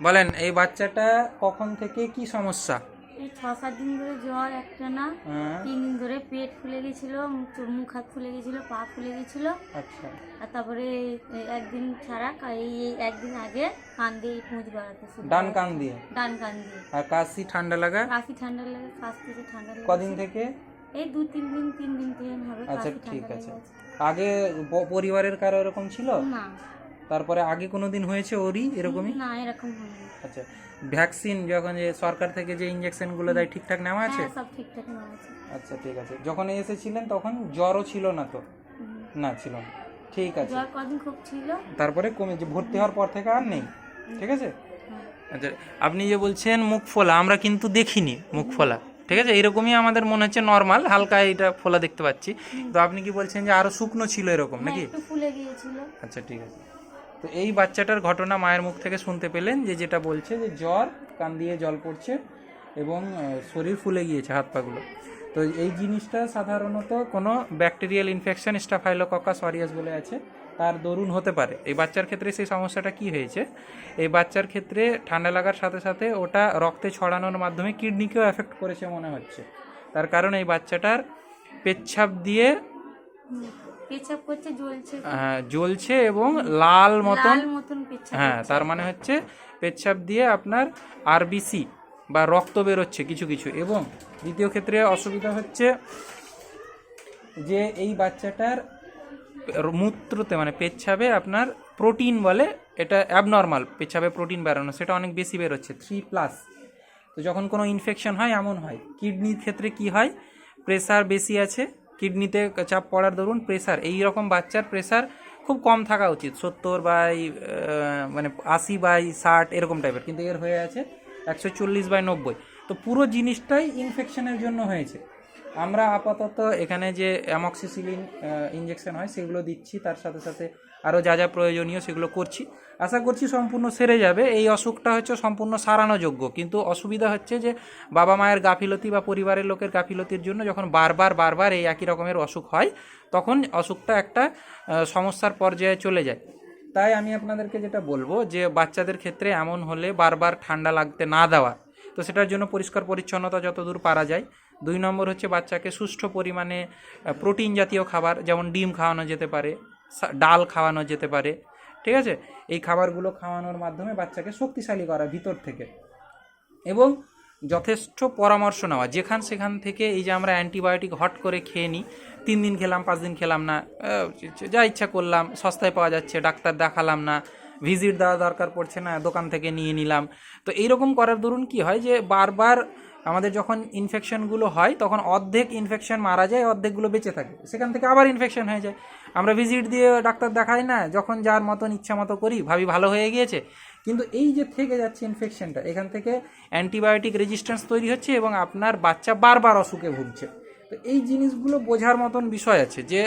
বলেন এই বাচ্চাটা কখন থেকে কি সমস্যা? এই 6-7 দিন ধরে জ্বর একটানা, 3 দিন ধরে পেট ফুলে গেছিল, মুখ হাত ফুলে গেছিল, পা ফুলে গেছিল। আচ্ছা, আর তারপরে একদিন ছাড়া এই একদিন আগে কান দিয়ে পুঁজ বাড়াতে শুরু। ডান কান দিয়ে? ডান কান দিয়ে। আর কাশি ঠান্ডা লাগা? কাশি ঠান্ডা লাগে, শ্বাস থেকে ঠান্ডা লাগে। কদিন থেকে? এই 2-3 দিন, 3 দিন থেকে হবে। আচ্ছা, কাশি ঠিক ঠান্ডা আছে। লেগে আছে। আগে পরিবারের কারো এরকম ছিল? না তারপরে আগে কোনো দিন হয়েছে ওরই এরকমই? না, এরকম হয়নি। আচ্ছা, ভ্যাকসিন যখন যে সরকার থেকে যে ইঞ্জেকশনগুলো দেয় ঠিকঠাক নেওয়া আছে? হ্যাঁ, সব ঠিকঠাক নেওয়া আছে। আচ্ছা, ঠিক আছে। যখন এসেছিলেন তখন জ্বরও ছিল না তো? না, ছিল না। ঠিক আছে। জ্বর কদিন খুব ছিল, তারপরে কমে যে ভর্তি হওয়ার পর থেকে আর নেই? ঠিক আছে। আচ্ছা, আপনি যে বলছেন মুখ ফোলা, আমরা কিন্তু দেখিনি মুখ ফোলা, ঠিক আছে? এরকমই আমাদের মনে হচ্ছে নর্মাল, হালকা এটা ফোলা দেখতে পাচ্ছি। তো আপনি কি বলছেন যে আরো শুকনো ছিল এরকম নাকি? একটু ফুলে গিয়েছিল। আচ্ছা, ঠিক আছে। তো এই বাচ্চাটার ঘটনা মায়ের মুখ থেকে শুনতে পেলেন, যে যেটা বলছে যে জ্বর, কান দিয়ে জল পড়ছে এবং শরীর ফুলে গিয়েছে, হাত পাগুলো। তো এই জিনিসটা সাধারণত কোনো ব্যাকটেরিয়াল ইনফেকশন, স্টাফাইলোককাস অরিয়াস বলে আছে, তার দরুন হতে পারে। এই বাচ্চার ক্ষেত্রে সেই সমস্যাটা কি হয়েছে, এই বাচ্চার ক্ষেত্রে ঠান্ডা লাগার সাথে সাথে ওটা রক্তে ছড়ানোর মাধ্যমে কিডনিকেও এফেক্ট করেছে মনে হচ্ছে। তার কারণ এই বাচ্চাটার পেচ্ছাপ দিয়ে পেচ্ছাপ করছে, জ্বলছে, জ্বলছে এবং লাল মতন পেচ্ছাপ। হ্যাঁ, তার মানে হচ্ছে পেচ্ছাপ দিয়ে আপনার আরবিসি বা রক্ত বেরোচ্ছে কিছু কিছু। এবং দ্বিতীয় ক্ষেত্রে অসুবিধা হচ্ছে যে এই বাচ্চাটার মূত্রতে মানে পেচ্ছাবে আপনার প্রোটিন বলে, এটা অ্যাবনর্মাল, পেচ্ছাবে প্রোটিন বেরোনো সেটা অনেক বেশি বেরোচ্ছে, 3+। তো যখন কোনো ইনফেকশন হয় এমন হয়। কিডনির ক্ষেত্রে কি হয়, প্রেসার বেশি আছে, কিডনিতে চাপ পড়ার দরুন প্রেসার, এই রকম বাচ্চার প্রেসার খুব কম থাকা উচিত, 70/, মানে 80/60 এরকম টাইপের, কিন্তু এর হয়ে আছে 140/90। তো পুরো জিনিসটাই ইনফেকশনের জন্য হয়েছে। আমরা আপাতত এখানে যে অ্যামক্সিসিলিন ইঞ্জেকশন হয় সেগুলো দিচ্ছি, তার সাথে সাথে আরও যা যা প্রয়োজনীয় সেগুলো করছি। আশা করছি সম্পূর্ণ সেরে যাবে। এই অসুখটা হচ্ছে সম্পূর্ণ সারানোযোগ্য, কিন্তু অসুবিধা হচ্ছে যে বাবা মায়ের গাফিলতি বা পরিবারের লোকের গাফিলতির জন্য যখন বারবার এই একই রকমের অসুখ হয়, তখন অসুখটা একটা সমস্যার পর্যায়ে চলে যায়। তাই আমি আপনাদেরকে যেটা বলবো যে বাচ্চাদের ক্ষেত্রে এমন হলে বারবার ঠান্ডা লাগতে না দেওয়া। তো সেটার জন্য পরিষ্কার পরিচ্ছন্নতা যতদূর পারা যায়। 2 নম্বর হচ্ছে বাচ্চাকে সুষ্ঠু পরিমাণে প্রোটিন জাতীয় খাবার, যেমন ডিম খাওয়ানো যেতে পারে, ডাল খাওয়ানো যেতে পারে, ঠিক আছে? এই খাবারগুলো খাওয়ানোর মাধ্যমে বাচ্চাকে শক্তিশালী করা ভিতর থেকে, এবং যথেষ্ট পরামর্শ নেওয়া। সেখান থেকে এই যে আমরা অ্যান্টিবায়োটিক হট করে খেয়ে নিই, 3 দিন খেলাম, 5 দিন খেলাম না, যা ইচ্ছা করলাম, সস্তায় পাওয়া যাচ্ছে, ডাক্তার দেখালাম না, ভিজিট দেওয়া দরকার পড়ছে না, দোকান থেকে নিয়ে নিলাম। তো এইরকম করার দরুন কি হয় যে বারবার আমাদের যখন ইনফেকশনগুলো হয় তখন অর্ধেক ইনফেকশন মারা যায়, অর্ধেকগুলো বেঁচে থাকে, সেখান থেকে আবার ইনফেকশন হয়ে যায়। আমরা ভিজিট দিয়ে ডাক্তার দেখাই না, যখন যার মতন ইচ্ছা মতো করি, ভাবি ভালো হয়ে গিয়েছে, কিন্তু এই যে থেকে যাচ্ছে ইনফেকশনটা, এখান থেকে অ্যান্টিবায়োটিক রেজিস্ট্যান্স তৈরি হচ্ছে এবং আপনার বাচ্চা বারবার অসুখে ভুগছে। তো এই জিনিসগুলো বোঝার মতন বিষয় আছে, যে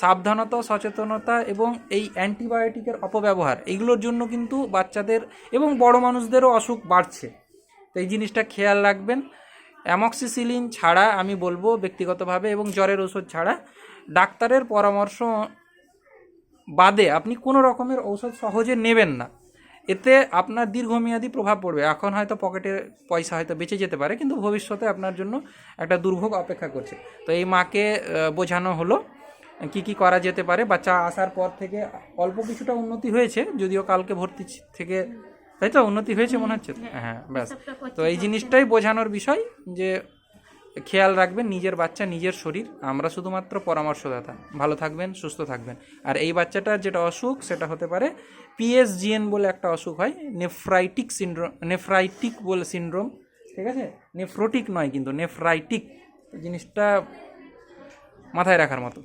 সাবধানতা, সচেতনতা এবং এই অ্যান্টিবায়োটিকের অপব্যবহার, এইগুলোর জন্য কিন্তু বাচ্চাদের এবং বড় মানুষদেরও অসুখ বাড়ছে। তো এই জিনিসটা খেয়াল রাখবেন। অ্যামক্সিসিলিন ছাড়া আমি বলবো ব্যক্তিগতভাবে, এবং জ্বরের ওষুধ ছাড়া ডাক্তারের পরামর্শ বাদে আপনি কোনো রকমের ঔষধ সহজে নেবেন না। এতে আপনার দীর্ঘমেয়াদী প্রভাব পড়বে। এখন হয়তো পকেটের পয়সা হয়তো বেঁচে যেতে পারে, কিন্তু ভবিষ্যতে আপনার জন্য একটা দুর্ভোগ অপেক্ষা করছে। তো এই মাকে বোঝানো হলো কি করা যেতে পারে। বাচ্চা আসার পর থেকে অল্প কিছুটা উন্নতি হয়েছে, যদিও কালকে ভর্তি থেকে, তাই তো উন্নতি হয়েছে মনে হচ্ছে। হ্যাঁ, ব্যাস। তো এই জিনিসটাই বোঝানোর বিষয়, যে খেয়াল রাখবেন নিজের বাচ্চা, নিজের শরীর। আমরা শুধুমাত্র পরামর্শদাতা। ভালো থাকবেন, সুস্থ থাকবেন। আর এই বাচ্চাটার যেটা অসুখ, সেটা হতে পারে PSGN বলে একটা অসুখ হয়, নেফ্রাইটিক বলে সিনড্রোম, ঠিক আছে? নেফ্রোটিক নয় কিন্তু, নেফ্রাইটিক। জিনিসটা মাথায় রাখার মতো।